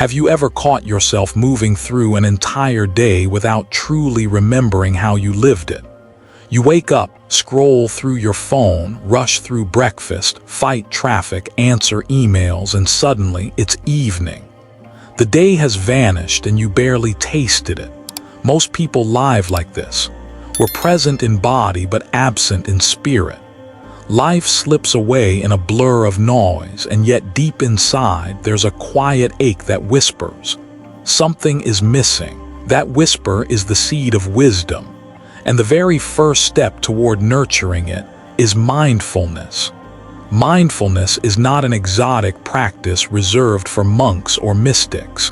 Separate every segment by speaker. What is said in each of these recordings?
Speaker 1: Have you ever caught yourself moving through an entire day without truly remembering how you lived it? You wake up, scroll through your phone, rush through breakfast, fight traffic, answer emails, and suddenly it's evening. The day has vanished and you barely tasted it. Most people live like this. We're present in body but absent in spirit. Life slips away in a blur of noise, and yet deep inside there's a quiet ache that whispers. Something is missing. That whisper is the seed of wisdom. And the very first step toward nurturing it is mindfulness. Mindfulness is not an exotic practice reserved for monks or mystics.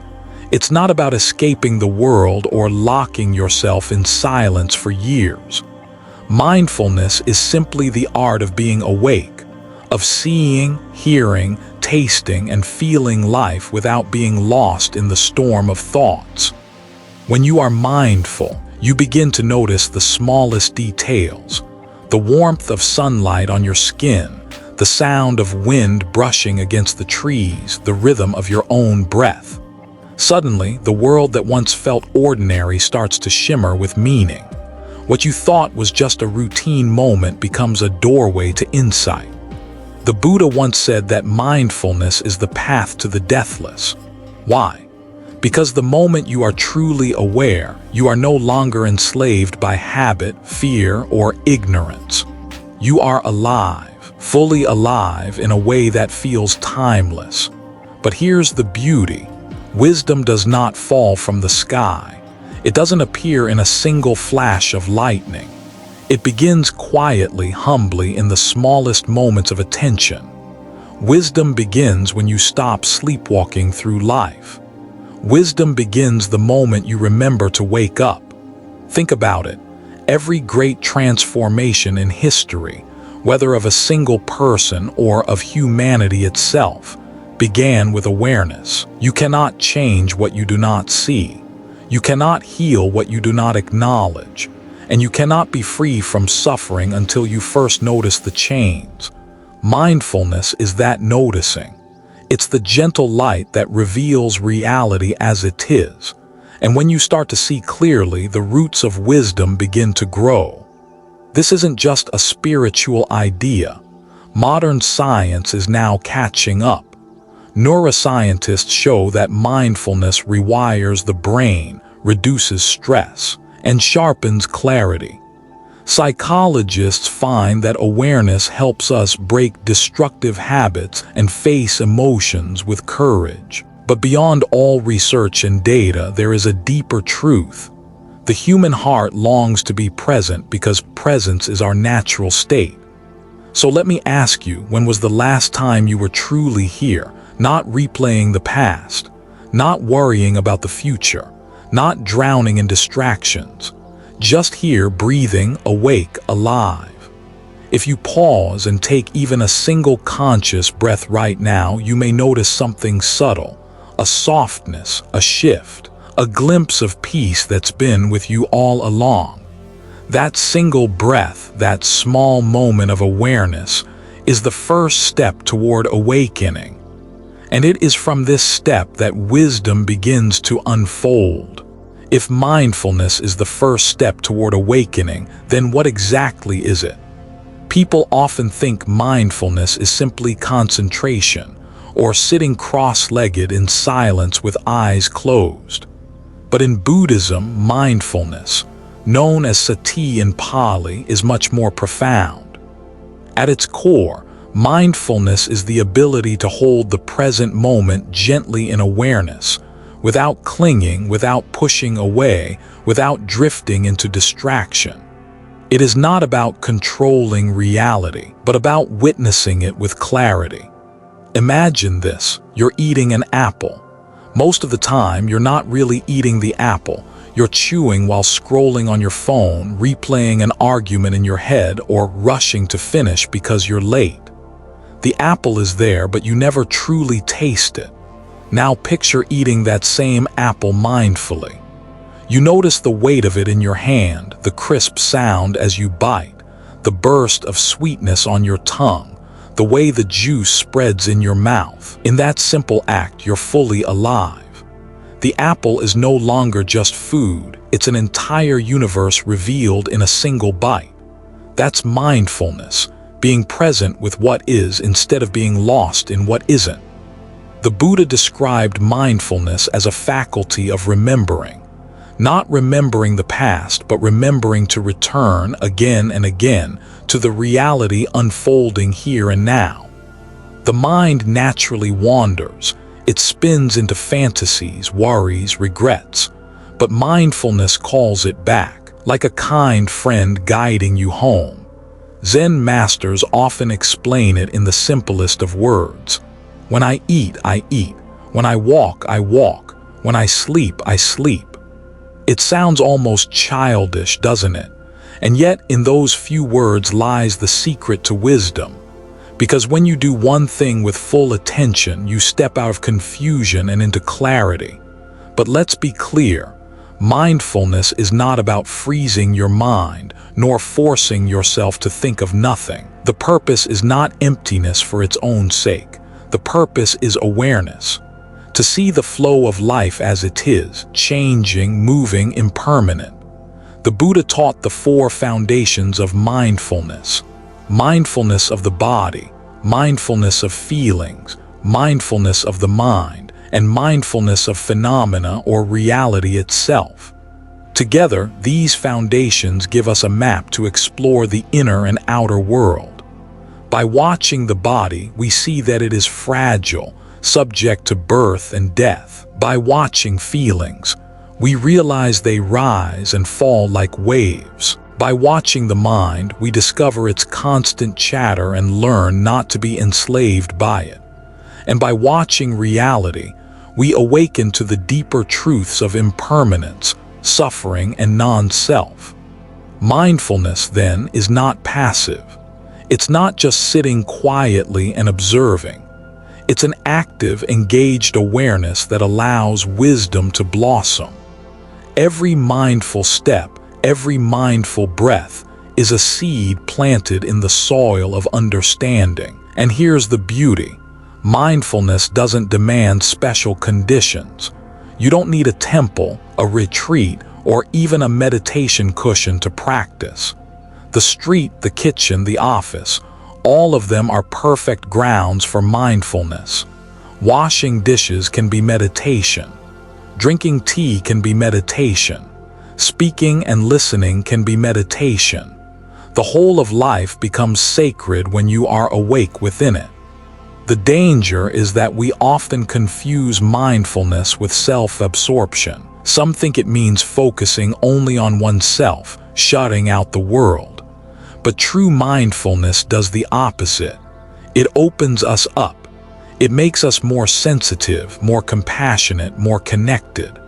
Speaker 1: It's not about escaping the world or locking yourself in silence for years. Mindfulness is simply the art of being awake, of seeing, hearing, tasting, and feeling life without being lost in the storm of thoughts. When you are mindful, you begin to notice the smallest details, the warmth of sunlight on your skin, the sound of wind brushing against the trees, the rhythm of your own breath. Suddenly, the world that once felt ordinary starts to shimmer with meaning. What you thought was just a routine moment becomes a doorway to insight. The Buddha once said that mindfulness is the path to the deathless. Why? Because the moment you are truly aware, you are no longer enslaved by habit, fear, or ignorance. You are alive, fully alive in a way that feels timeless. But here's the beauty. Wisdom does not fall from the sky. It doesn't appear in a single flash of lightning. It begins quietly, humbly, in the smallest moments of attention. Wisdom begins when you stop sleepwalking through life. Wisdom begins the moment you remember to wake up. Think about it. Every great transformation in history, whether of a single person or of humanity itself, began with awareness. You cannot change what you do not see. You cannot heal what you do not acknowledge. And you cannot be free from suffering until you first notice the chains. Mindfulness is that noticing. It's the gentle light that reveals reality as it is. And when you start to see clearly, the roots of wisdom begin to grow. This isn't just a spiritual idea. Modern science is now catching up. Neuroscientists show that mindfulness rewires the brain, reduces stress, and sharpens clarity. Psychologists find that awareness helps us break destructive habits and face emotions with courage. But beyond all research and data, there is a deeper truth. The human heart longs to be present because presence is our natural state. So let me ask you, when was the last time you were truly here, not replaying the past, not worrying about the future, not drowning in distractions? Just here, breathing, awake, alive. If you pause and take even a single conscious breath right now, you may notice something subtle, a softness, a shift, a glimpse of peace that's been with you all along. That single breath, that small moment of awareness, is the first step toward awakening. And it is from this step that wisdom begins to unfold. If mindfulness is the first step toward awakening, then what exactly is it? People often think mindfulness is simply concentration, or sitting cross-legged in silence with eyes closed. But in Buddhism, mindfulness, known as Sati in Pali, is much more profound. At its core, mindfulness is the ability to hold the present moment gently in awareness, without clinging, without pushing away, without drifting into distraction. It is not about controlling reality, but about witnessing it with clarity. Imagine this: you're eating an apple. Most of the time, you're not really eating the apple. You're chewing while scrolling on your phone, replaying an argument in your head, or rushing to finish because you're late. The apple is there, but you never truly taste it. Now picture eating that same apple mindfully. You notice the weight of it in your hand, the crisp sound as you bite, the burst of sweetness on your tongue, the way the juice spreads in your mouth. In that simple act, you're fully alive. The apple is no longer just food, it's an entire universe revealed in a single bite. That's mindfulness, being present with what is instead of being lost in what isn't. The Buddha described mindfulness as a faculty of remembering, not remembering the past, but remembering to return again and again to the reality unfolding here and now. The mind naturally wanders. It spins into fantasies, worries, regrets, but mindfulness calls it back, like a kind friend guiding you home. Zen masters often explain it in the simplest of words. When I eat, I eat. When I walk, I walk. When I sleep, I sleep. It sounds almost childish, doesn't it? And yet, in those few words lies the secret to wisdom. Because when you do one thing with full attention, you step out of confusion and into clarity. But let's be clear, mindfulness is not about freezing your mind, nor forcing yourself to think of nothing. The purpose is not emptiness for its own sake. The purpose is awareness. To see the flow of life as it is, changing, moving, impermanent. The Buddha taught the 4 foundations of mindfulness. Mindfulness of the body, mindfulness of feelings, mindfulness of the mind, and mindfulness of phenomena or reality itself. Together, these foundations give us a map to explore the inner and outer world. By watching the body, we see that it is fragile, subject to birth and death. By watching feelings, we realize they rise and fall like waves. By watching the mind, we discover its constant chatter and learn not to be enslaved by it. And by watching reality, we awaken to the deeper truths of impermanence, suffering, and non-self. Mindfulness, then, is not passive. It's not just sitting quietly and observing. It's an active, engaged awareness that allows wisdom to blossom. Every mindful step, every mindful breath is a seed planted in the soil of understanding. And here's the beauty. Mindfulness doesn't demand special conditions. You don't need a temple, a retreat, or even a meditation cushion to practice. The street, the kitchen, the office, all of them are perfect grounds for mindfulness. Washing dishes can be meditation. Drinking tea can be meditation. Speaking and listening can be meditation. The whole of life becomes sacred when you are awake within it. The danger is that we often confuse mindfulness with self-absorption. Some think it means focusing only on oneself, shutting out the world. But true mindfulness does the opposite. It opens us up. It makes us more sensitive, more compassionate, more connected.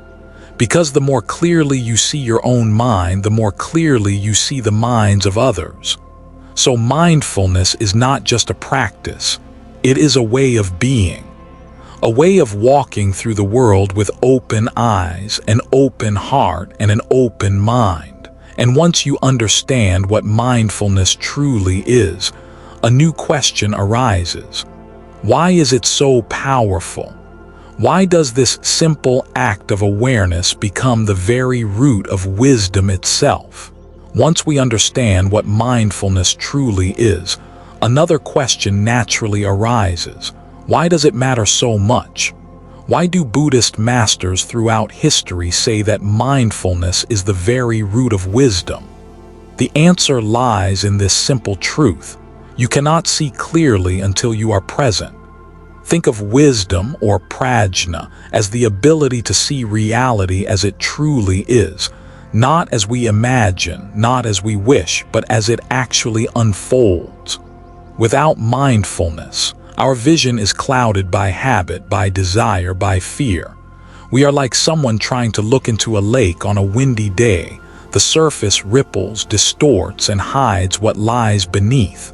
Speaker 1: Because the more clearly you see your own mind, the more clearly you see the minds of others. So mindfulness is not just a practice. It is a way of being. A way of walking through the world with open eyes, an open heart, and an open mind. And once you understand what mindfulness truly is, a new question arises. Why is it so powerful? Why does this simple act of awareness become the very root of wisdom itself? Once we understand what mindfulness truly is, another question naturally arises. Why does it matter so much? Why do Buddhist masters throughout history say that mindfulness is the very root of wisdom? The answer lies in this simple truth. You cannot see clearly until you are present. Think of wisdom, or prajna, as the ability to see reality as it truly is, not as we imagine, not as we wish, but as it actually unfolds. Without mindfulness, our vision is clouded by habit, by desire, by fear. We are like someone trying to look into a lake on a windy day. The surface ripples, distorts, and hides what lies beneath.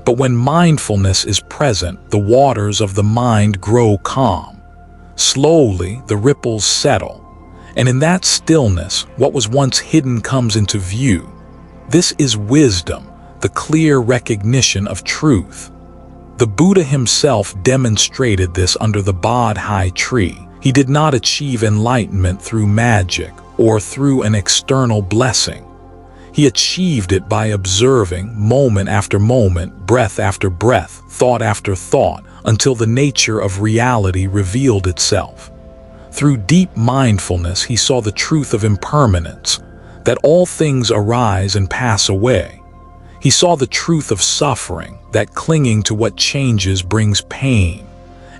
Speaker 1: But when mindfulness is present, the waters of the mind grow calm. Slowly, the ripples settle. And in that stillness, what was once hidden comes into view. This is wisdom, the clear recognition of truth. The Buddha himself demonstrated this under the Bodhi tree. He did not achieve enlightenment through magic or through an external blessing. He achieved it by observing moment after moment, breath after breath, thought after thought, until the nature of reality revealed itself. Through deep mindfulness, he saw the truth of impermanence, that all things arise and pass away. He saw the truth of suffering, that clinging to what changes brings pain.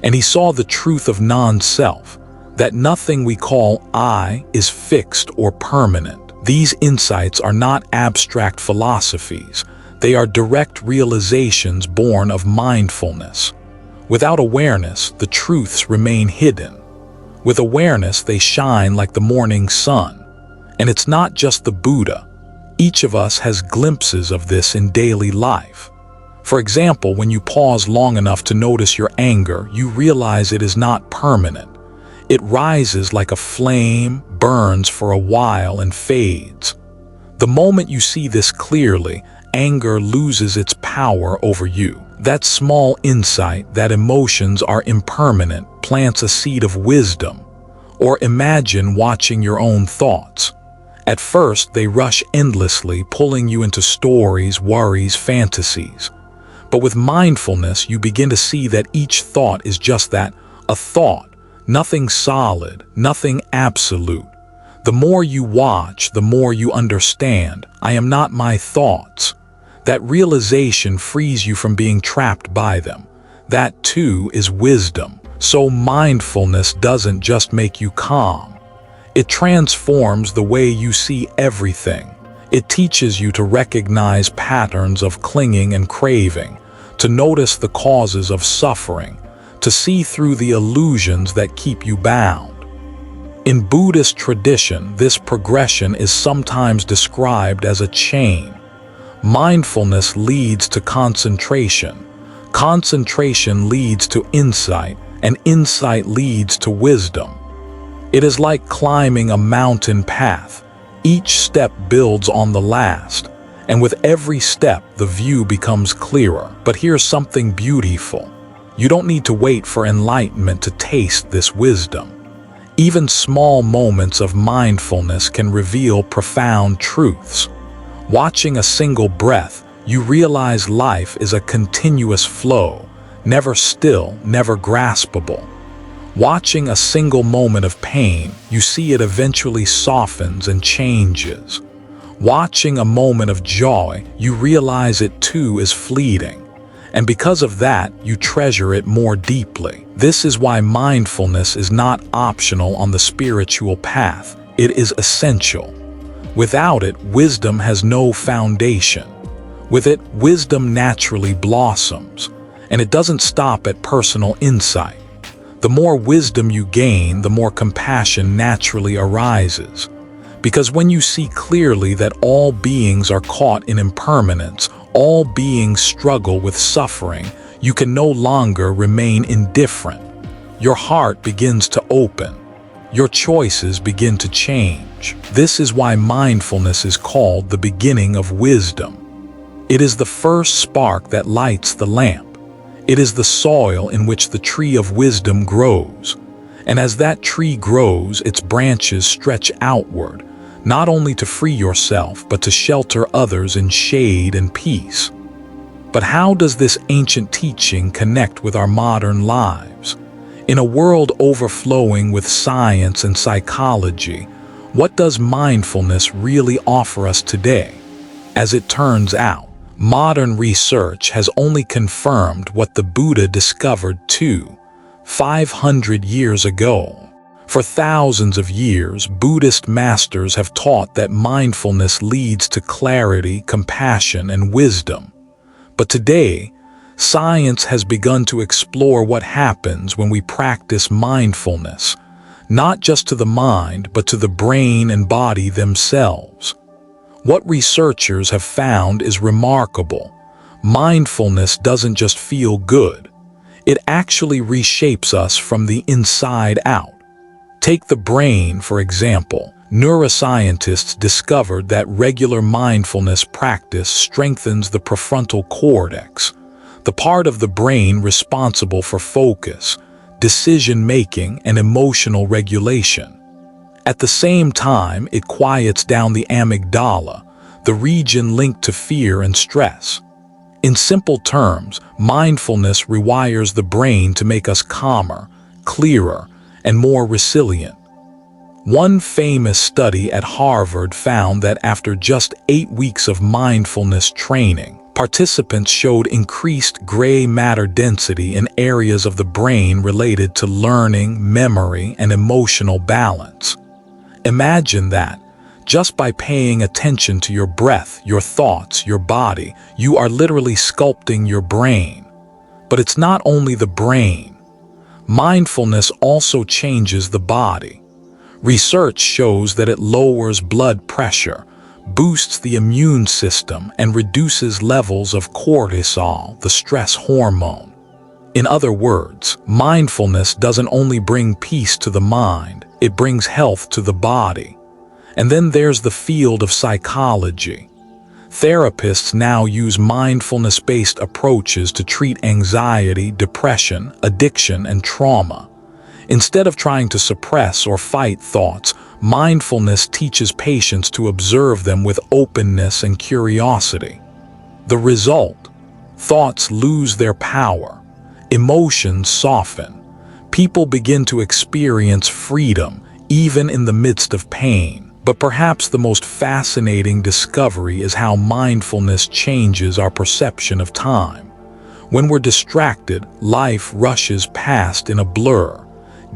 Speaker 1: And he saw the truth of non-self, that nothing we call I is fixed or permanent. These insights are not abstract philosophies. They are direct realizations born of mindfulness. Without awareness, the truths remain hidden. With awareness, they shine like the morning sun. And it's not just the Buddha. Each of us has glimpses of this in daily life. For example, when you pause long enough to notice your anger, you realize it is not permanent. It rises like a flame, burns for a while, and fades. The moment you see this clearly, anger loses its power over you. That small insight that emotions are impermanent plants a seed of wisdom. Or imagine watching your own thoughts. At first, they rush endlessly, pulling you into stories, worries, fantasies. But with mindfulness, you begin to see that each thought is just that, a thought, nothing solid, nothing absolute. The more you watch, the more you understand, I am not my thoughts. That realization frees you from being trapped by them. That too is wisdom. So mindfulness doesn't just make you calm. It transforms the way you see everything. It teaches you to recognize patterns of clinging and craving, to notice the causes of suffering, to see through the illusions that keep you bound. In Buddhist tradition, this progression is sometimes described as a chain. Mindfulness leads to concentration. Concentration leads to insight, and insight leads to wisdom. It is like climbing a mountain path. Each step builds on the last, and with every step, the view becomes clearer. But here's something beautiful. You don't need to wait for enlightenment to taste this wisdom. Even small moments of mindfulness can reveal profound truths. Watching a single breath, you realize life is a continuous flow, never still, never graspable. Watching a single moment of pain, you see it eventually softens and changes. Watching a moment of joy, you realize it too is fleeting. And because of that, you treasure it more deeply. This is why mindfulness is not optional on the spiritual path. It is essential. Without it, wisdom has no foundation. With it, wisdom naturally blossoms. And it doesn't stop at personal insight. The more wisdom you gain, the more compassion naturally arises. Because when you see clearly that all beings are caught in impermanence, all beings struggle with suffering, you can no longer remain indifferent. Your heart begins to open. Your choices begin to change. This is why mindfulness is called the beginning of wisdom. It is the first spark that lights the lamp. It is the soil in which the tree of wisdom grows. And as that tree grows, its branches stretch outward, not only to free yourself, but to shelter others in shade and peace. But how does this ancient teaching connect with our modern lives? In a world overflowing with science and psychology, what does mindfulness really offer us today? As it turns out, modern research has only confirmed what the Buddha discovered 500 years ago. For thousands of years, Buddhist masters have taught that mindfulness leads to clarity, compassion, and wisdom. But today, science has begun to explore what happens when we practice mindfulness, not just to the mind, but to the brain and body themselves. What researchers have found is remarkable. Mindfulness doesn't just feel good. It actually reshapes us from the inside out. Take the brain, for example. Neuroscientists discovered that regular mindfulness practice strengthens the prefrontal cortex, the part of the brain responsible for focus, decision-making, and emotional regulation. At the same time, it quiets down the amygdala, the region linked to fear and stress. In simple terms, mindfulness rewires the brain to make us calmer, clearer, and more resilient. One famous study at Harvard found that after just 8 weeks of mindfulness training, participants showed increased gray matter density in areas of the brain related to learning, memory, and emotional balance. Imagine that. Just by paying attention to your breath, your thoughts, your body, you are literally sculpting your brain. But it's not only the brain. Mindfulness also changes the body. Research shows that it lowers blood pressure, boosts the immune system, and reduces levels of cortisol, the stress hormone. In other words, mindfulness doesn't only bring peace to the mind, it brings health to the body. And then there's the field of psychology. Therapists now use mindfulness-based approaches to treat anxiety, depression, addiction, and trauma. Instead of trying to suppress or fight thoughts, mindfulness teaches patients to observe them with openness and curiosity. The result? Thoughts lose their power. Emotions soften. People begin to experience freedom, even in the midst of pain. But perhaps the most fascinating discovery is how mindfulness changes our perception of time. When we're distracted, life rushes past in a blur.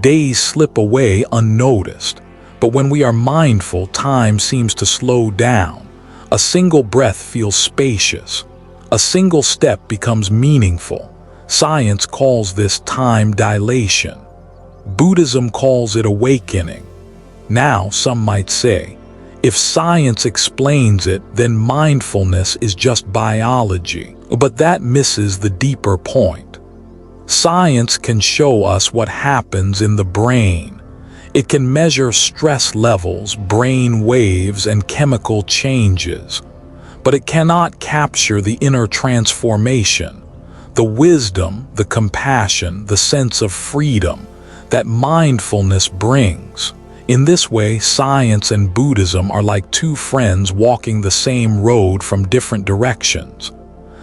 Speaker 1: Days slip away unnoticed. But when we are mindful, time seems to slow down. A single breath feels spacious. A single step becomes meaningful. Science calls this time dilation. Buddhism calls it awakening. Now, some might say, if science explains it, then mindfulness is just biology. But that misses the deeper point. Science can show us what happens in the brain. It can measure stress levels, brain waves, and chemical changes. But it cannot capture the inner transformation, the wisdom, the compassion, the sense of freedom that mindfulness brings. In this way, science and Buddhism are like two friends walking the same road from different directions.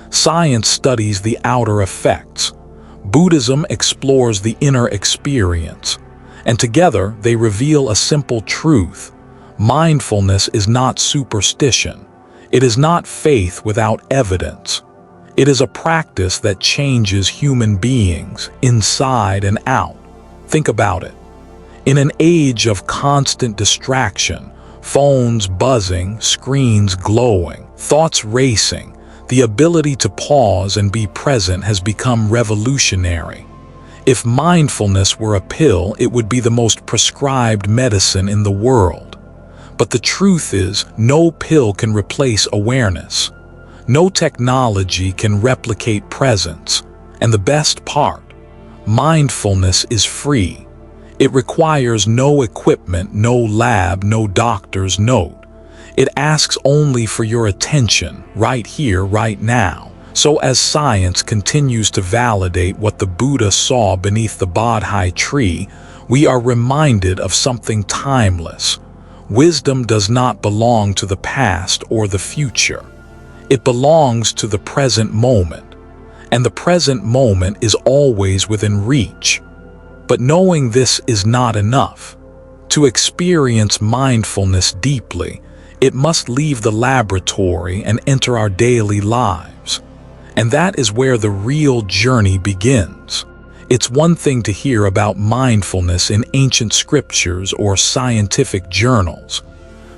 Speaker 1: Science studies the outer effects. Buddhism explores the inner experience. And together, they reveal a simple truth. Mindfulness is not superstition. It is not faith without evidence. It is a practice that changes human beings, inside and out. Think about it. In an age of constant distraction, phones buzzing, screens glowing, thoughts racing, the ability to pause and be present has become revolutionary. If mindfulness were a pill, it would be the most prescribed medicine in the world. But the truth is, no pill can replace awareness. No technology can replicate presence. And the best part, mindfulness is free. It requires no equipment, no lab, no doctor's note. It asks only for your attention, right here, right now. So as science continues to validate what the Buddha saw beneath the Bodhi tree, we are reminded of something timeless. Wisdom does not belong to the past or the future. It belongs to the present moment. And the present moment is always within reach. But knowing this is not enough. To experience mindfulness deeply, it must leave the laboratory and enter our daily lives. And that is where the real journey begins. It's one thing to hear about mindfulness in ancient scriptures or scientific journals.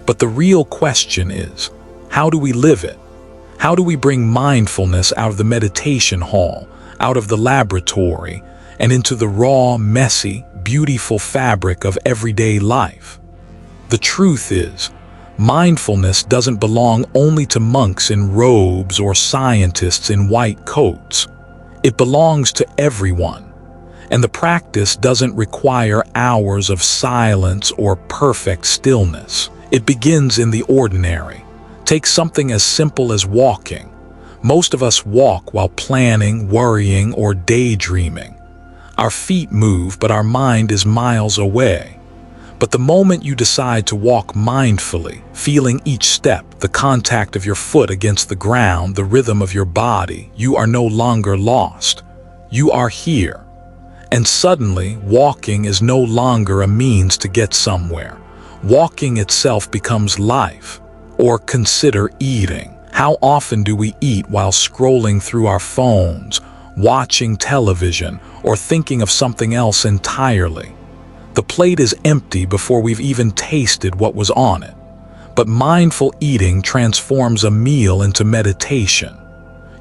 Speaker 1: But the real question is, how do we live it? How do we bring mindfulness out of the meditation hall, out of the laboratory, and into the raw, messy, beautiful fabric of everyday life? The truth is, mindfulness doesn't belong only to monks in robes or scientists in white coats. It belongs to everyone. And the practice doesn't require hours of silence or perfect stillness. It begins in the ordinary. Take something as simple as walking. Most of us walk while planning, worrying, or daydreaming. Our feet move, but our mind is miles away. But the moment you decide to walk mindfully, feeling each step, the contact of your foot against the ground, the rhythm of your body, you are no longer lost. You are here. And suddenly, walking is no longer a means to get somewhere. Walking itself becomes life. Or consider eating. How often do we eat while scrolling through our phones, watching television, or thinking of something else entirely? The plate is empty before we've even tasted what was on it. But mindful eating transforms a meal into meditation.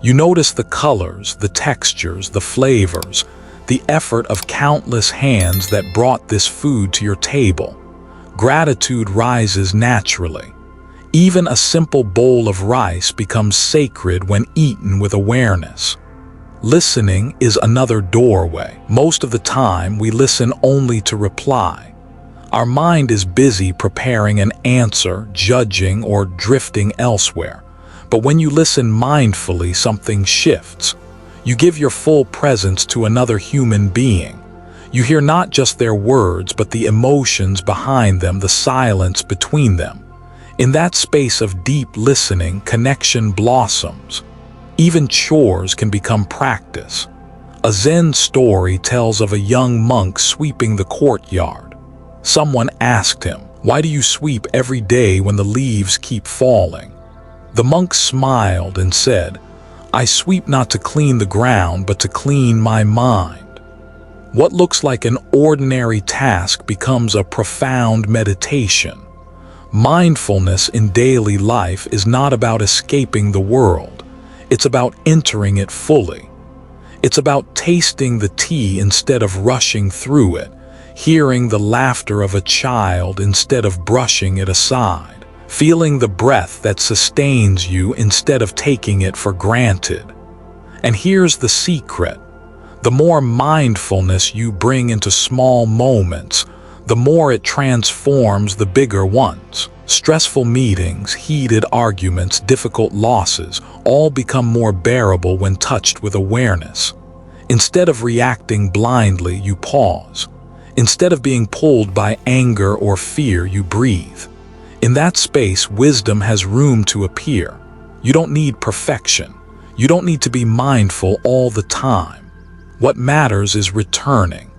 Speaker 1: You notice the colors, the textures, the flavors, the effort of countless hands that brought this food to your table. Gratitude rises naturally. Even a simple bowl of rice becomes sacred when eaten with awareness. Listening is another doorway. Most of the time, we listen only to reply. Our mind is busy preparing an answer, judging, or drifting elsewhere. But when you listen mindfully, something shifts. You give your full presence to another human being. You hear not just their words, but the emotions behind them, the silence between them. In that space of deep listening, connection blossoms. Even chores can become practice. A Zen story tells of a young monk sweeping the courtyard. Someone asked him, "Why do you sweep every day when the leaves keep falling?" The monk smiled and said, "I sweep not to clean the ground, but to clean my mind." What looks like an ordinary task becomes a profound meditation. Mindfulness in daily life is not about escaping the world. It's about entering it fully. It's about tasting the tea instead of rushing through it, hearing the laughter of a child instead of brushing it aside, feeling the breath that sustains you instead of taking it for granted. And here's the secret. The more mindfulness you bring into small moments, the more it transforms the bigger ones. Stressful meetings, heated arguments, difficult losses all become more bearable when touched with awareness. Instead of reacting blindly, you pause. Instead of being pulled by anger or fear, you breathe. In that space, wisdom has room to appear. You don't need perfection. You don't need to be mindful all the time. What matters is returning.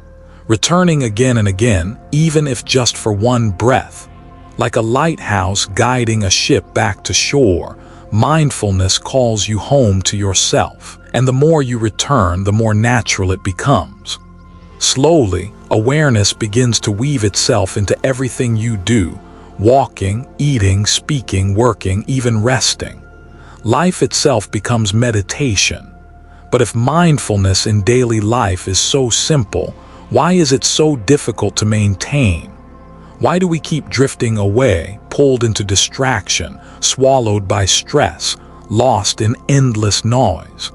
Speaker 1: Returning again and again, even if just for one breath. Like a lighthouse guiding a ship back to shore, mindfulness calls you home to yourself. And the more you return, the more natural it becomes. Slowly, awareness begins to weave itself into everything you do, walking, eating, speaking, working, even resting. Life itself becomes meditation. But if mindfulness in daily life is so simple, why is it so difficult to maintain? Why do we keep drifting away, pulled into distraction, swallowed by stress, lost in endless noise?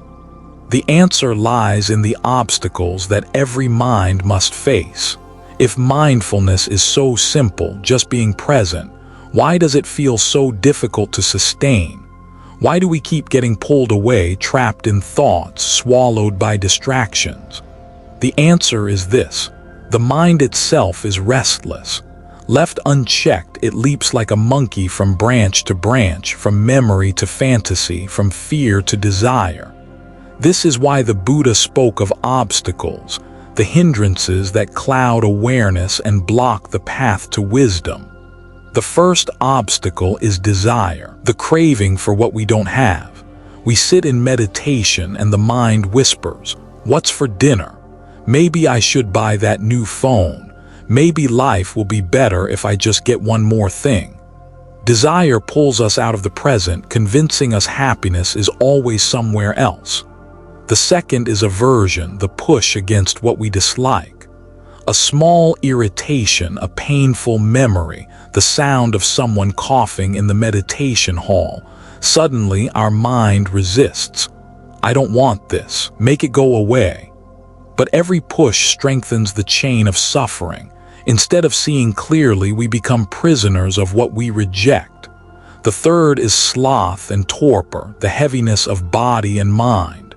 Speaker 1: The answer lies in the obstacles that every mind must face. If mindfulness is so simple, just being present, why does it feel so difficult to sustain? Why do we keep getting pulled away, trapped in thoughts, swallowed by distractions? The answer is this: the mind itself is restless. Left unchecked, it leaps like a monkey from branch to branch, from memory to fantasy, from fear to desire. This is why the Buddha spoke of obstacles, the hindrances that cloud awareness and block the path to wisdom. The first obstacle is desire, the craving for what we don't have. We sit in meditation and the mind whispers, "What's for dinner? Maybe I should buy that new phone. Maybe life will be better if I just get one more thing." Desire pulls us out of the present, convincing us happiness is always somewhere else. The second is aversion, the push against what we dislike. A small irritation, a painful memory, the sound of someone coughing in the meditation hall. Suddenly, our mind resists. "I don't want this. Make it go away." But every push strengthens the chain of suffering. Instead of seeing clearly, we become prisoners of what we reject. The third is sloth and torpor, the heaviness of body and mind.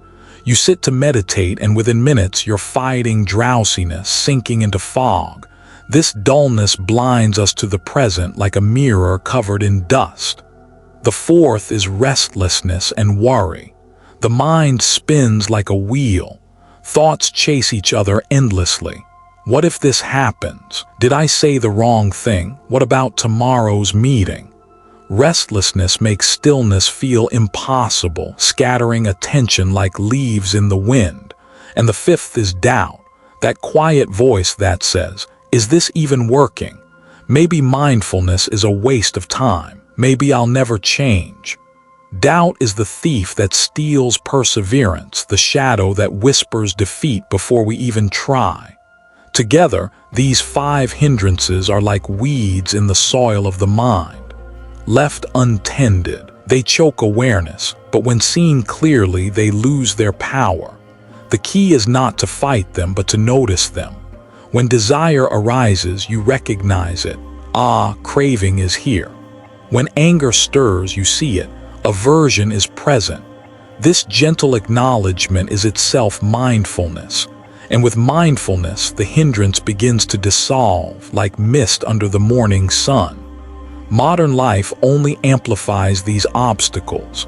Speaker 1: You sit to meditate, and within minutes you're fighting drowsiness, sinking into fog. This dullness blinds us to the present like a mirror covered in dust. The fourth is restlessness and worry. The mind spins like a wheel. Thoughts chase each other endlessly. What if this happens? Did I say the wrong thing? What about tomorrow's meeting? Restlessness makes stillness feel impossible, scattering attention like leaves in the wind. And the fifth is doubt, that quiet voice that says, "Is this even working? Maybe mindfulness is a waste of time. Maybe I'll never change." Doubt is the thief that steals perseverance, the shadow that whispers defeat before we even try. Together, these 5 hindrances are like weeds in the soil of the mind. Left untended, they choke awareness, but when seen clearly, they lose their power. The key is not to fight them, but to notice them. When desire arises, you recognize it. Ah, craving is here. When anger stirs, you see it. Aversion is present. This gentle acknowledgement is itself mindfulness. And with mindfulness, the hindrance begins to dissolve like mist under the morning sun. Modern life only amplifies these obstacles.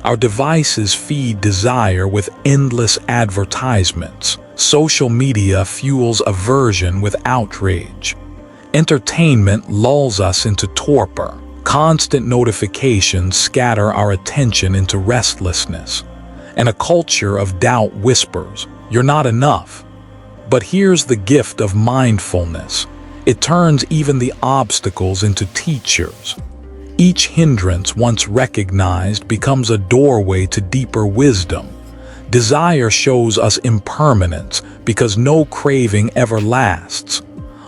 Speaker 1: Our devices feed desire with endless advertisements. Social media fuels aversion with outrage. Entertainment lulls us into torpor. Constant notifications scatter our attention into restlessness. And a culture of doubt whispers, "You're not enough." But here's the gift of mindfulness. It turns even the obstacles into teachers. Each hindrance, once recognized, becomes a doorway to deeper wisdom. Desire shows us impermanence because no craving ever lasts.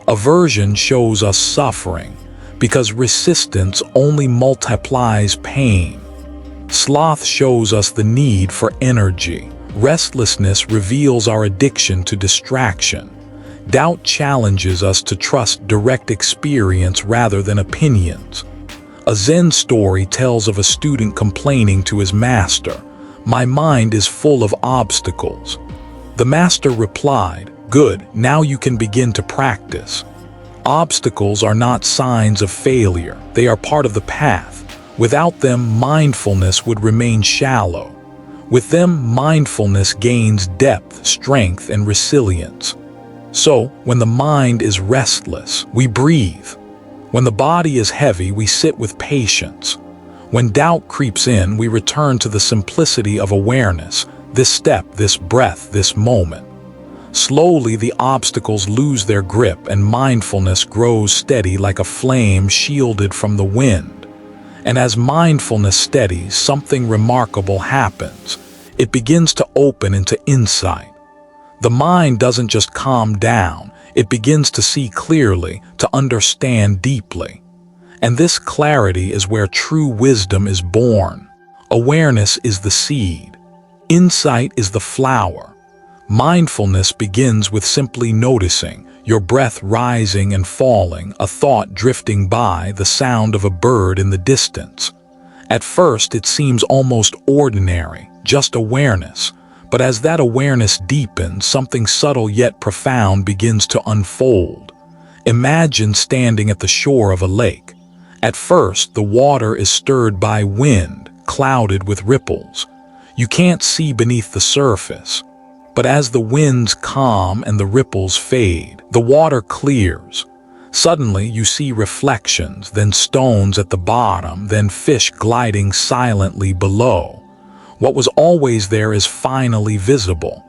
Speaker 1: Aversion shows us suffering because resistance only multiplies pain. Sloth shows us the need for energy. Restlessness reveals our addiction to distraction. Doubt challenges us to trust direct experience rather than opinions. A Zen story tells of a student complaining to his master, "My mind is full of obstacles." The master replied, "Good, now you can begin to practice." Obstacles are not signs of failure, they are part of the path. Without them, mindfulness would remain shallow. With them, mindfulness gains depth, strength, and resilience. So, when the mind is restless, we breathe. When the body is heavy, we sit with patience. When doubt creeps in, we return to the simplicity of awareness, this step, this breath, this moment. Slowly, the obstacles lose their grip and mindfulness grows steady like a flame shielded from the wind. And as mindfulness steadies, something remarkable happens. It begins to open into insight. The mind doesn't just calm down, it begins to see clearly, to understand deeply. And this clarity is where true wisdom is born. Awareness is the seed. Insight is the flower. Mindfulness begins with simply noticing, your breath rising and falling, a thought drifting by, the sound of a bird in the distance. At first, it seems almost ordinary, just awareness. But as that awareness deepens, something subtle yet profound begins to unfold. Imagine standing at the shore of a lake. At first, the water is stirred by wind, clouded with ripples. You can't see beneath the surface. But as the winds calm and the ripples fade, the water clears. Suddenly, you see reflections, then stones at the bottom, then fish gliding silently below. What was always there is finally visible.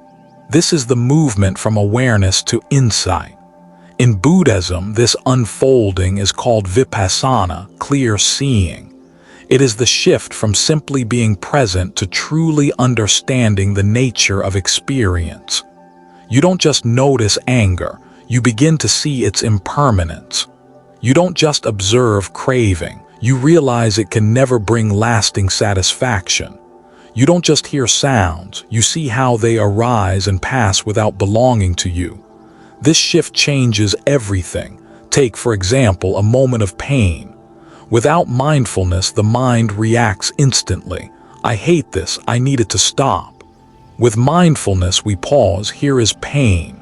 Speaker 1: This is the movement from awareness to insight. In Buddhism, this unfolding is called vipassana, clear seeing. It is the shift from simply being present to truly understanding the nature of experience. You don't just notice anger, you begin to see its impermanence. You don't just observe craving, you realize it can never bring lasting satisfaction. You don't just hear sounds, you see how they arise and pass without belonging to you. This shift changes everything. Take, for example, a moment of pain. Without mindfulness, the mind reacts instantly. I hate this, I need it to stop. With mindfulness, we pause. Here is pain.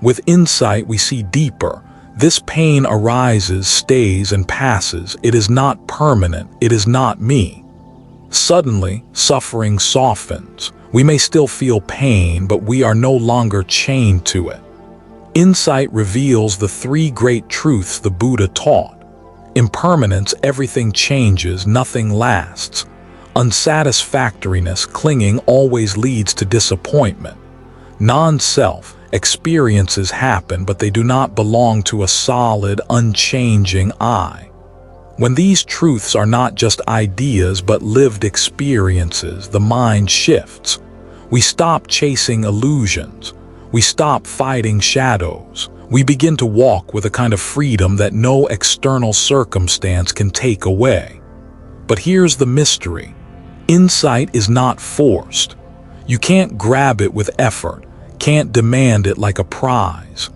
Speaker 1: With insight, we see deeper. This pain arises, stays, and passes. It is not permanent. It is not me. Suddenly, suffering softens. We may still feel pain, but we are no longer chained to it. Insight reveals the three great truths the Buddha taught. Impermanence, everything changes, nothing lasts. Unsatisfactoriness, clinging, always leads to disappointment. Non-self, experiences happen, but they do not belong to a solid, unchanging I. When these truths are not just ideas but lived experiences, the mind shifts. We stop chasing illusions. We stop fighting shadows. We begin to walk with a kind of freedom that no external circumstance can take away. But here's the mystery. Insight is not forced. You can't grab it with effort, can't demand it like a prize.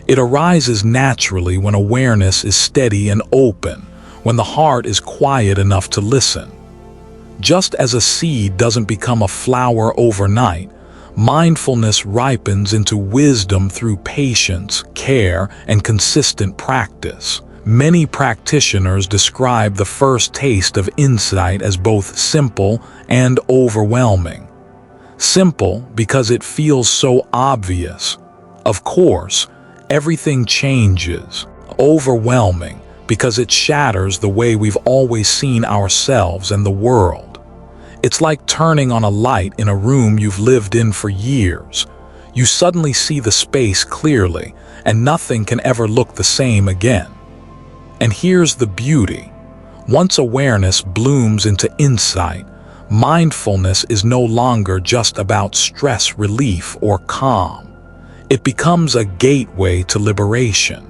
Speaker 1: It arises naturally when awareness is steady and open, when the heart is quiet enough to listen. Just as a seed doesn't become a flower overnight, mindfulness ripens into wisdom through patience, care, and consistent practice. Many practitioners describe the first taste of insight as both simple and overwhelming. Simple because it feels so obvious. Of course, everything changes. Overwhelming because it shatters the way we've always seen ourselves and the world. It's like turning on a light in a room you've lived in for years. You suddenly see the space clearly, and nothing can ever look the same again. And here's the beauty. Once awareness blooms into insight, mindfulness is no longer just about stress relief or calm. It becomes a gateway to liberation.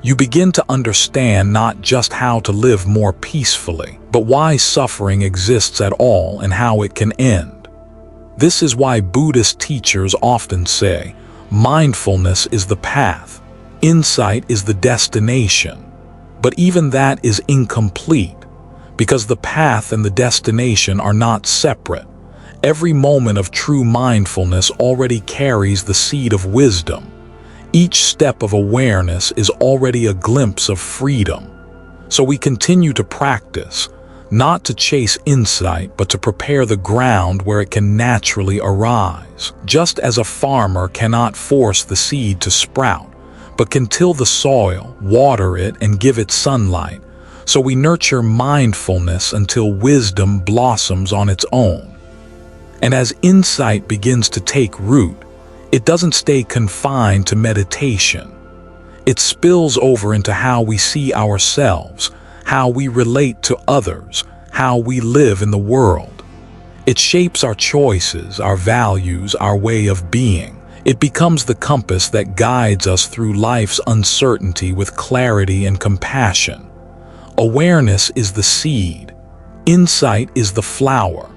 Speaker 1: You begin to understand not just how to live more peacefully, but why suffering exists at all and how it can end. This is why Buddhist teachers often say, mindfulness is the path, insight is the destination. But even that is incomplete, because the path and the destination are not separate. Every moment of true mindfulness already carries the seed of wisdom. Each step of awareness is already a glimpse of freedom. So we continue to practice, not to chase insight, but to prepare the ground where it can naturally arise. Just as a farmer cannot force the seed to sprout, but can till the soil, water it, and give it sunlight, so we nurture mindfulness until wisdom blossoms on its own. And as insight begins to take root, it doesn't stay confined to meditation. It spills over into how we see ourselves, how we relate to others, how we live in the world. It shapes our choices, our values, our way of being. It becomes the compass that guides us through life's uncertainty with clarity and compassion. Awareness is the seed. Insight is the flower.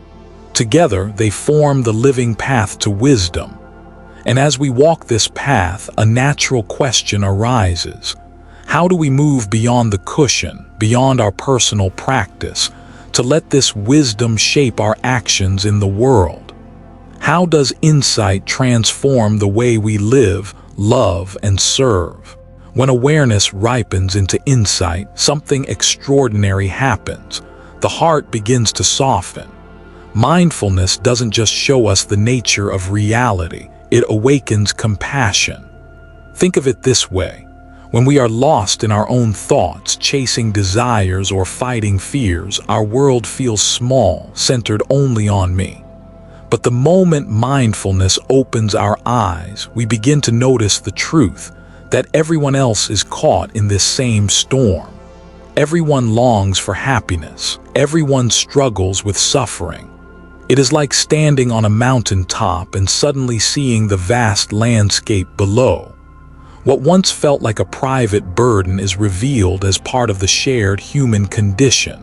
Speaker 1: Together, they form the living path to wisdom. And as we walk this path, a natural question arises. How do we move beyond the cushion, beyond our personal practice, to let this wisdom shape our actions in the world? How does insight transform the way we live, love, and serve? When awareness ripens into insight, something extraordinary happens. The heart begins to soften. Mindfulness doesn't just show us the nature of reality, it awakens compassion. Think of it this way. When we are lost in our own thoughts, chasing desires or fighting fears, our world feels small, centered only on me. But the moment mindfulness opens our eyes, we begin to notice the truth that everyone else is caught in this same storm. Everyone longs for happiness. Everyone struggles with suffering. It is like standing on a mountaintop and suddenly seeing the vast landscape below. What once felt like a private burden is revealed as part of the shared human condition.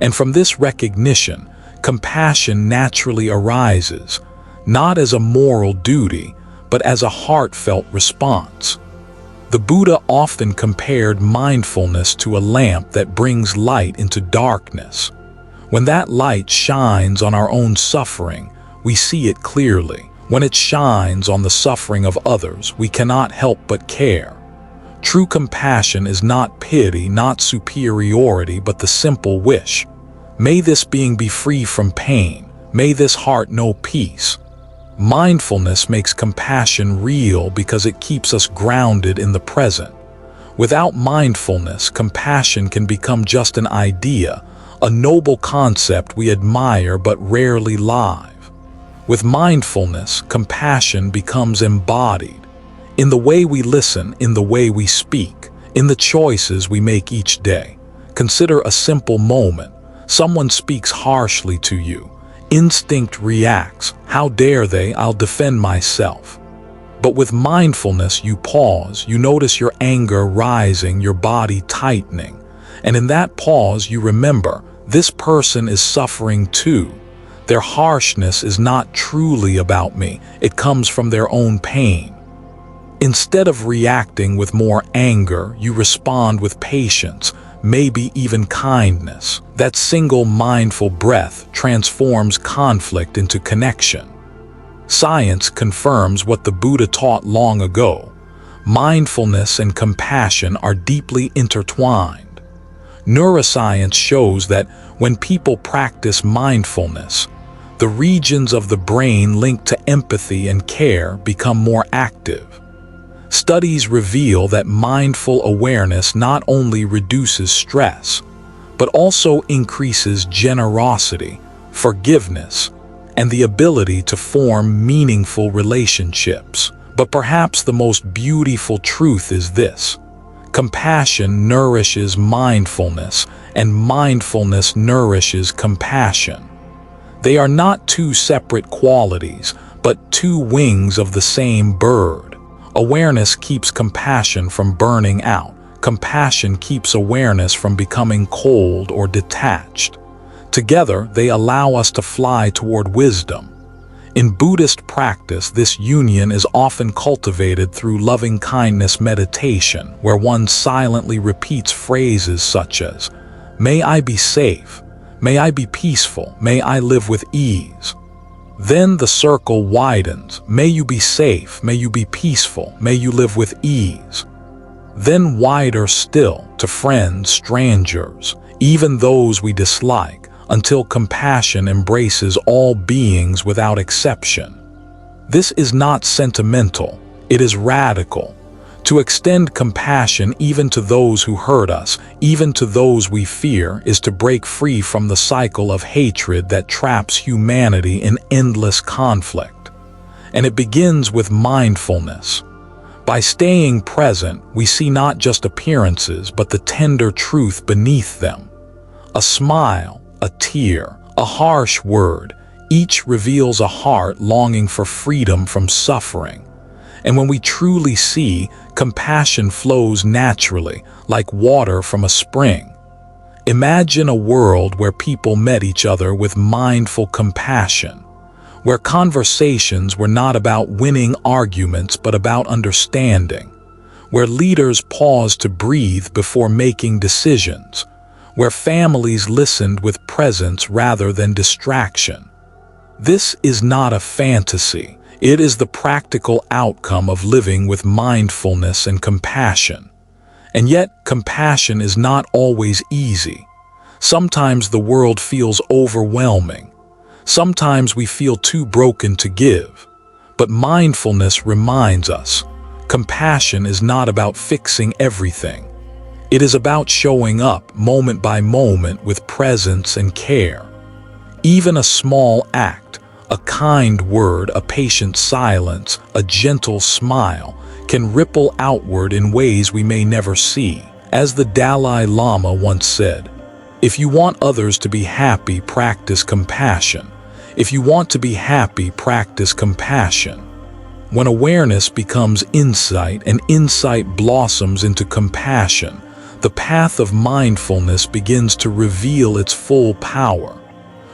Speaker 1: And from this recognition, compassion naturally arises, not as a moral duty, but as a heartfelt response. The Buddha often compared mindfulness to a lamp that brings light into darkness. When that light shines on our own suffering, we see it clearly. When it shines on the suffering of others, we cannot help but care. True compassion is not pity, not superiority, but the simple wish. May this being be free from pain. May this heart know peace. Mindfulness makes compassion real because it keeps us grounded in the present. Without mindfulness, compassion can become just an idea, a noble concept we admire but rarely live. With mindfulness, compassion becomes embodied. In the way we listen, in the way we speak, in the choices we make each day. Consider a simple moment. Someone speaks harshly to you. Instinct reacts. How dare they? I'll defend myself. But with mindfulness, you pause, you notice your anger rising, your body tightening. And in that pause, you remember, this person is suffering too. Their harshness is not truly about me. It comes from their own pain. Instead of reacting with more anger, you respond with patience, maybe even kindness. That single mindful breath transforms conflict into connection. Science confirms what the Buddha taught long ago. Mindfulness and compassion are deeply intertwined. Neuroscience shows that when people practice mindfulness, the regions of the brain linked to empathy and care become more active. Studies reveal that mindful awareness not only reduces stress, but also increases generosity, forgiveness, and the ability to form meaningful relationships. But perhaps the most beautiful truth is this: compassion nourishes mindfulness, and mindfulness nourishes compassion. They are not two separate qualities, but two wings of the same bird. Awareness keeps compassion from burning out. Compassion keeps awareness from becoming cold or detached. Together, they allow us to fly toward wisdom. In Buddhist practice, this union is often cultivated through loving-kindness meditation, where one silently repeats phrases such as, "May I be safe. May I be peaceful. May I live with ease." Then the circle widens. May you be safe. May you be peaceful. May you live with ease. Then wider still to friends, strangers, even those we dislike, until compassion embraces all beings without exception. This is not sentimental. It is radical. To extend compassion even to those who hurt us, even to those we fear, is to break free from the cycle of hatred that traps humanity in endless conflict. And it begins with mindfulness. By staying present, we see not just appearances, but the tender truth beneath them. A smile, a tear, a harsh word, each reveals a heart longing for freedom from suffering. And when we truly see, compassion flows naturally, like water from a spring. Imagine a world where people met each other with mindful compassion, where conversations were not about winning arguments but about understanding, where leaders paused to breathe before making decisions, where families listened with presence rather than distraction. This is not a fantasy. It is the practical outcome of living with mindfulness and compassion. And yet, compassion is not always easy. Sometimes the world feels overwhelming. Sometimes we feel too broken to give. But mindfulness reminds us, compassion is not about fixing everything. It is about showing up moment by moment with presence and care. Even a small act, a kind word, a patient silence, a gentle smile, can ripple outward in ways we may never see. As the Dalai Lama once said, "If you want others to be happy, practice compassion. If you want to be happy, practice compassion." When awareness becomes insight and insight blossoms into compassion, the path of mindfulness begins to reveal its full power.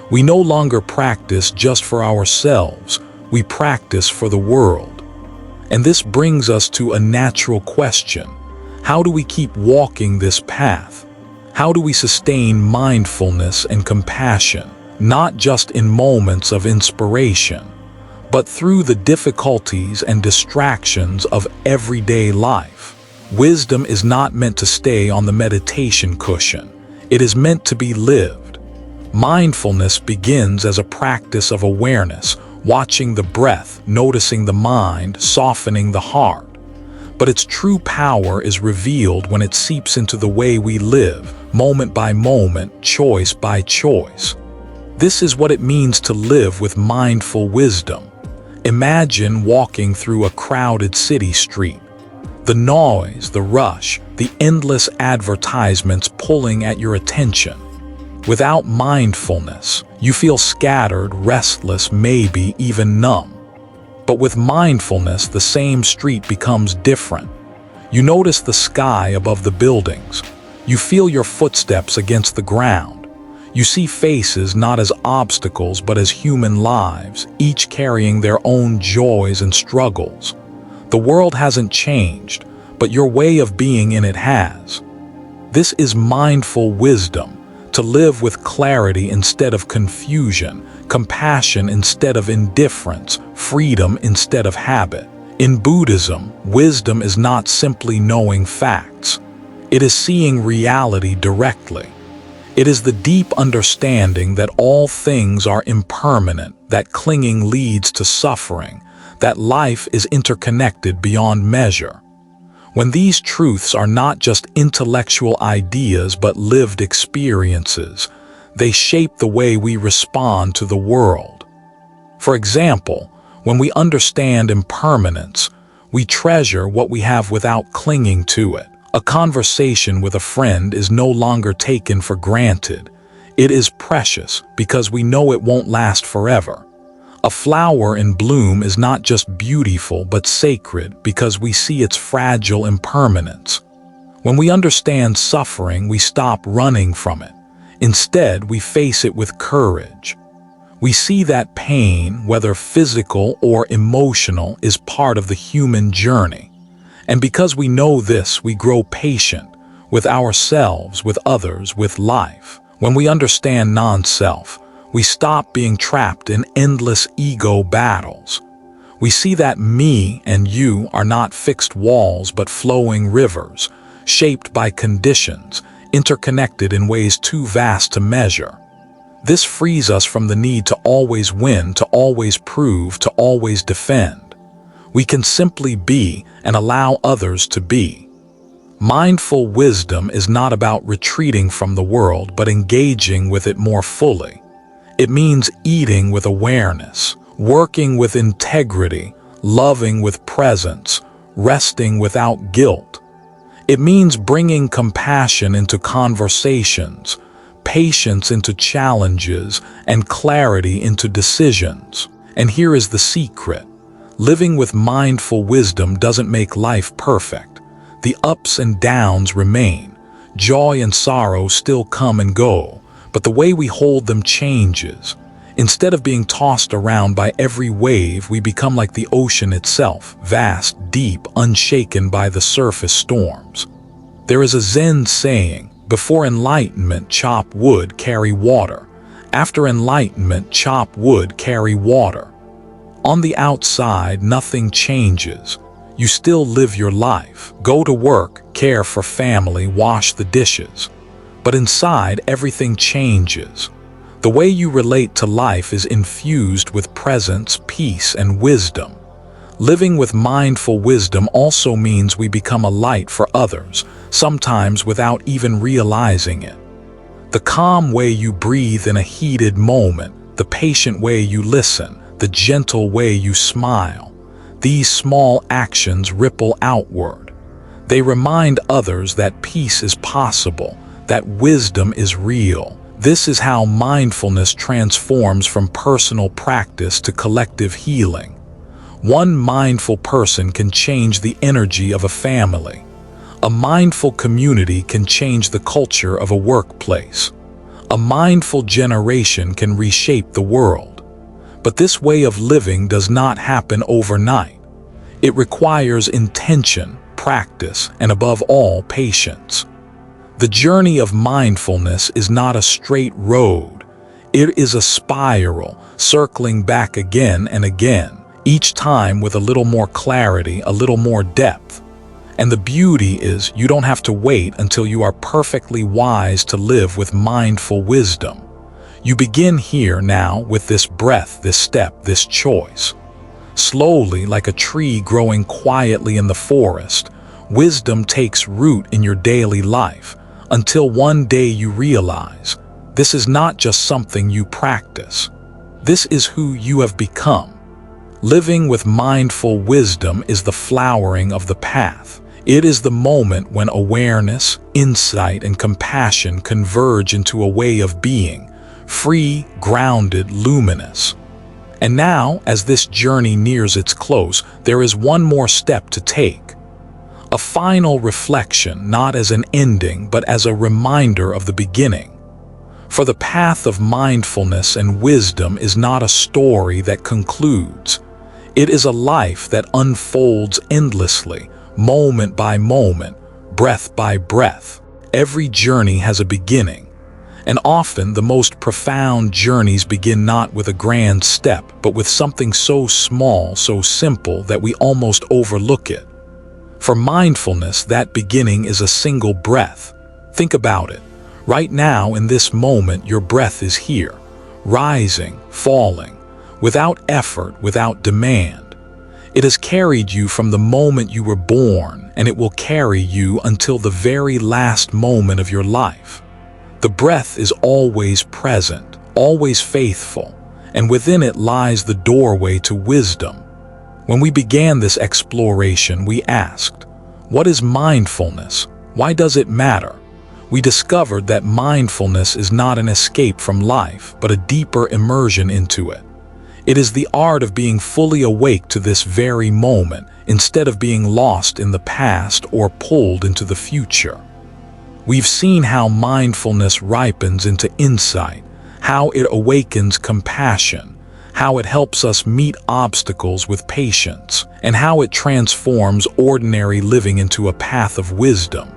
Speaker 1: We no longer practice just for ourselves, we practice for the world. And this brings us to a natural question. How do we keep walking this path? How do we sustain mindfulness and compassion, not just in moments of inspiration, but through the difficulties and distractions of everyday life. Wisdom is not meant to stay on the meditation cushion. It is meant to be lived. Mindfulness begins as a practice of awareness, watching the breath, noticing the mind, softening the heart. But its true power is revealed when it seeps into the way we live, moment by moment, choice by choice. This is what it means to live with mindful wisdom. Imagine walking through a crowded city street. The noise, the rush, the endless advertisements pulling at your attention. Without mindfulness, you feel scattered, restless, maybe even numb. But with mindfulness, the same street becomes different. You notice the sky above the buildings. You feel your footsteps against the ground. You see faces not as obstacles but as human lives, each carrying their own joys and struggles. The world hasn't changed, but your way of being in it has. This is mindful wisdom, to live with clarity instead of confusion, compassion instead of indifference, freedom instead of habit. In Buddhism, wisdom is not simply knowing facts. It is seeing reality directly. It is the deep understanding that all things are impermanent, that clinging leads to suffering, that life is interconnected beyond measure. When these truths are not just intellectual ideas but lived experiences, they shape the way we respond to the world. For example, when we understand impermanence, we treasure what we have without clinging to it. A conversation with a friend is no longer taken for granted. It is precious because we know it won't last forever. A flower in bloom is not just beautiful but sacred because we see its fragile impermanence. When we understand suffering, we stop running from it. Instead, we face it with courage. We see that pain, whether physical or emotional, is part of the human journey. And because we know this, we grow patient with ourselves, with others, with life. When we understand non-self, we stop being trapped in endless ego battles. We see that me and you are not fixed walls but flowing rivers, shaped by conditions, interconnected in ways too vast to measure. This frees us from the need to always win, to always prove, to always defend. We can simply be and allow others to be. Mindful wisdom is not about retreating from the world but engaging with it more fully. It means eating with awareness, working with integrity, loving with presence, resting without guilt. It means bringing compassion into conversations, patience into challenges, and clarity into decisions. And here is the secret. Living with mindful wisdom doesn't make life perfect. The ups and downs remain. Joy and sorrow still come and go. But the way we hold them changes. Instead of being tossed around by every wave, we become like the ocean itself, vast, deep, unshaken by the surface storms. There is a Zen saying, before enlightenment, chop wood, carry water. After enlightenment, chop wood, carry water. On the outside, nothing changes. You still live your life, go to work, care for family, wash the dishes. But inside, everything changes. The way you relate to life is infused with presence, peace, and wisdom. Living with mindful wisdom also means we become a light for others, sometimes without even realizing it. The calm way you breathe in a heated moment, the patient way you listen, the gentle way you smile. These small actions ripple outward. They remind others that peace is possible, that wisdom is real. This is how mindfulness transforms from personal practice to collective healing. One mindful person can change the energy of a family. A mindful community can change the culture of a workplace. A mindful generation can reshape the world. But this way of living does not happen overnight. It requires intention, practice, and above all, patience. The journey of mindfulness is not a straight road. It is a spiral, circling back again and again. each time with a little more clarity, a little more depth. And the beauty is you don't have to wait until you are perfectly wise to live with mindful wisdom. You begin here now with this breath, this step, this choice. Slowly, like a tree growing quietly in the forest, wisdom takes root in your daily life until one day you realize this is not just something you practice. This is who you have become. Living with mindful wisdom is the flowering of the path. It is the moment when awareness, insight, and compassion converge into a way of being, free, grounded, luminous. And now, as this journey nears its close, there is one more step to take. A final reflection, not as an ending, but as a reminder of the beginning. For the path of mindfulness and wisdom is not a story that concludes. It is a life that unfolds endlessly, moment by moment, breath by breath. Every journey has a beginning, and often the most profound journeys begin not with a grand step, but with something so small, so simple that we almost overlook it. For mindfulness, that beginning is a single breath. Think about it. Right now, in this moment, your breath is here, rising, falling, without effort, without demand. It has carried you from the moment you were born, and it will carry you until the very last moment of your life. The breath is always present, always faithful, and within it lies the doorway to wisdom. When we began this exploration, we asked, what is mindfulness? Why does it matter? We discovered that mindfulness is not an escape from life, but a deeper immersion into it. It is the art of being fully awake to this very moment, instead of being lost in the past or pulled into the future. We've seen how mindfulness ripens into insight, how it awakens compassion, how it helps us meet obstacles with patience, and how it transforms ordinary living into a path of wisdom.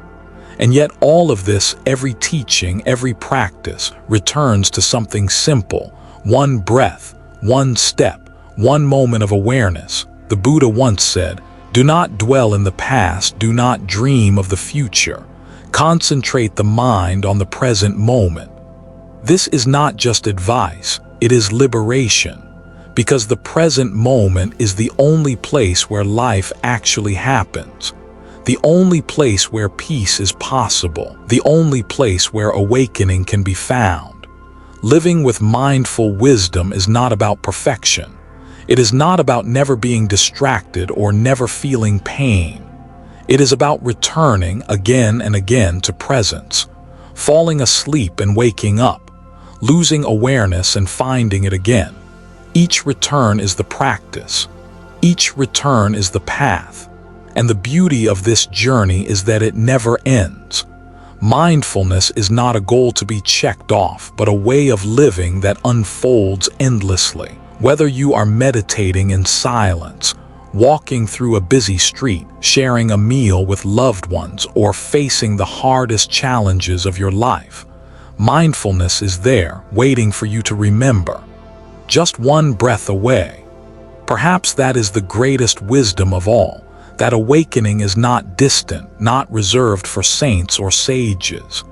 Speaker 1: And yet all of this, every teaching, every practice, returns to something simple: one breath, one step, one moment of awareness. The Buddha once said, "Do not dwell in the past, do not dream of the future. Concentrate the mind on the present moment." This is not just advice, it is liberation, because the present moment is the only place where life actually happens, the only place where peace is possible, the only place where awakening can be found. Living with mindful wisdom is not about perfection. It is not about never being distracted or never feeling pain. It is about returning again and again to presence, falling asleep and waking up, losing awareness and finding it again. Each return is the practice. Each return is the path. And the beauty of this journey is that it never ends. Mindfulness is not a goal to be checked off, but a way of living that unfolds endlessly. Whether you are meditating in silence, walking through a busy street, sharing a meal with loved ones, or facing the hardest challenges of your life, mindfulness is there, waiting for you to remember. Just one breath away. Perhaps that is the greatest wisdom of all. That awakening is not distant, not reserved for saints or sages.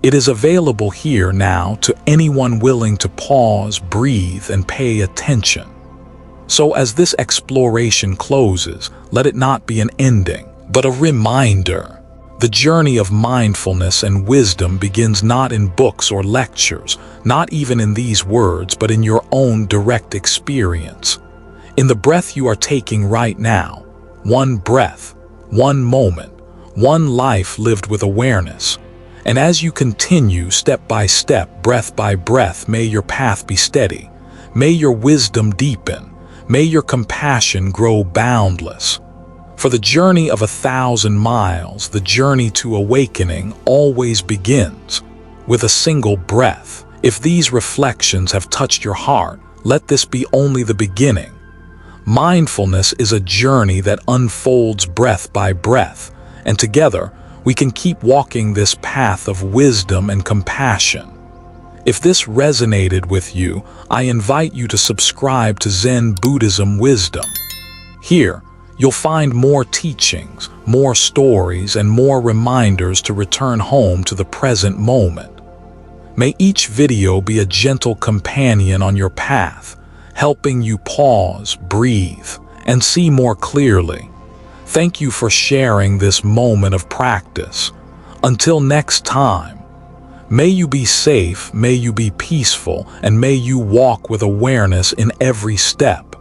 Speaker 1: It is available here now to anyone willing to pause, breathe, and pay attention. So as this exploration closes, let it not be an ending, but a reminder. The journey of mindfulness and wisdom begins not in books or lectures, not even in these words, but in your own direct experience. In the breath you are taking right now. One breath, one moment, one life lived with awareness. And as you continue step by step, breath by breath, may your path be steady. May your wisdom deepen. May your compassion grow boundless. For the journey of 1,000 miles, the journey to awakening always begins with a single breath. If these reflections have touched your heart, let this be only the beginning. Mindfulness is a journey that unfolds breath by breath, and together we can keep walking this path of wisdom and compassion. If this resonated with you, I invite you to subscribe to Zen Buddhism Wisdom. Here, you'll find more teachings, more stories, and more reminders to return home to the present moment. May each video be a gentle companion on your path, helping you pause, breathe, and see more clearly. Thank you for sharing this moment of practice. Until next time, may you be safe, may you be peaceful, and may you walk with awareness in every step.